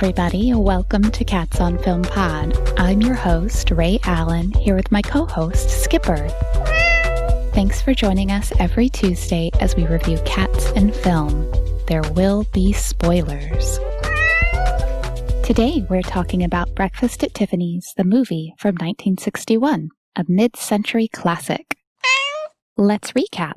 everybody. Welcome to Cats on Film Pod. I'm your host, Ray Allen, here with my co-host, Skipper. Thanks for joining us every Tuesday as we review cats and film. There will be spoilers. Today, we're talking about Breakfast at Tiffany's, the movie from 1961, a mid-century classic. Let's recap.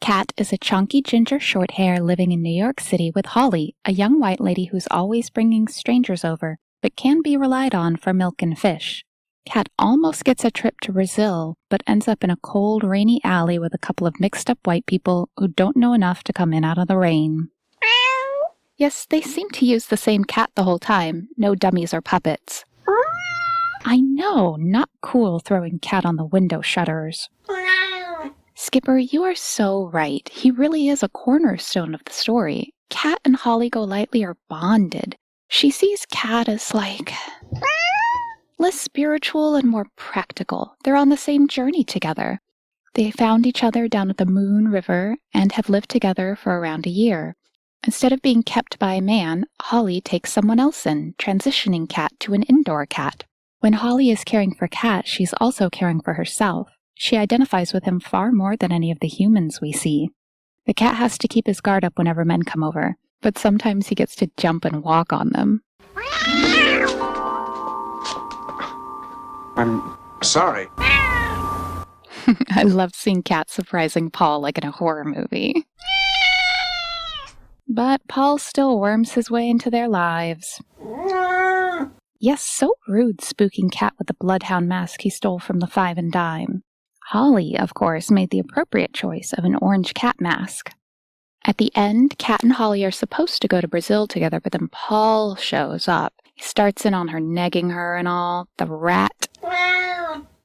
Cat is a chunky ginger short hair living in New York City with Holly, a young white lady who's always bringing strangers over, but can be relied on for milk and fish. Cat almost gets a trip to Brazil, but ends up in a cold, rainy alley with a couple of mixed-up white people who don't know enough to come in out of the rain. Yes, they seem to use the same cat the whole time, no dummies or puppets. I know, not cool throwing Cat on the window shutters. Skipper, you are so right. He really is a cornerstone of the story. Cat and Holly Golightly are bonded. She sees Cat as less spiritual and more practical. They're on the same journey together. They found each other down at the Moon River and have lived together for around a year. Instead of being kept by a man, Holly takes someone else in, transitioning Cat to an indoor cat. When Holly is caring for Cat, she's also caring for herself. She identifies with him far more than any of the humans we see. The cat has to keep his guard up whenever men come over, but sometimes he gets to jump and walk on them. I'm sorry. I love seeing Cat surprising Paul like in a horror movie. But Paul still worms his way into their lives. Yes, so rude spooking Cat with the bloodhound mask he stole from the Five and Dime. Holly, of course, made the appropriate choice of an orange cat mask. At the end, Cat and Holly are supposed to go to Brazil together, but then Paul shows up. He starts in on her, negging her and all. The rat.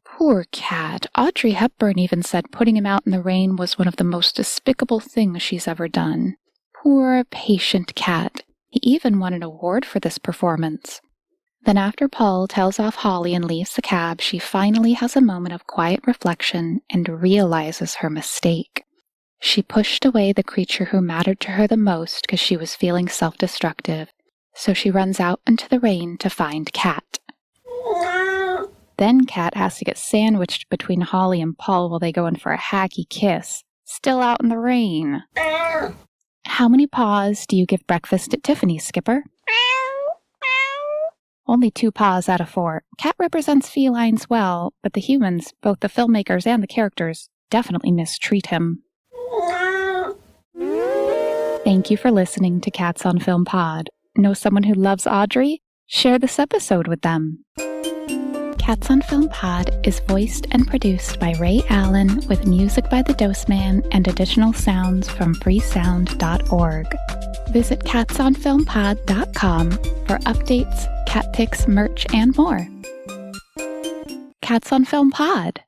Poor Cat. Audrey Hepburn even said putting him out in the rain was one of the most despicable things she's ever done. Poor, patient Cat. He even won an award for this performance. Then after Paul tells off Holly and leaves the cab, she finally has a moment of quiet reflection and realizes her mistake. She pushed away the creature who mattered to her the most because she was feeling self-destructive, so she runs out into the rain to find Cat. Then Cat has to get sandwiched between Holly and Paul while they go in for a hacky kiss, still out in the rain. How many paws do you give Breakfast at Tiffany's, Skipper? Only 2 paws out of 4. Cat represents felines well, but the humans, both the filmmakers and the characters, definitely mistreat him. Thank you for listening to Cats on Film Pod. Know someone who loves Audrey? Share this episode with them. Cats on Film Pod is voiced and produced by Ray Allen with music by The Dose Man and additional sounds from freesound.org. Visit catsonfilmpod.com for updates, cat pics, merch, and more. Cats on Film Pod.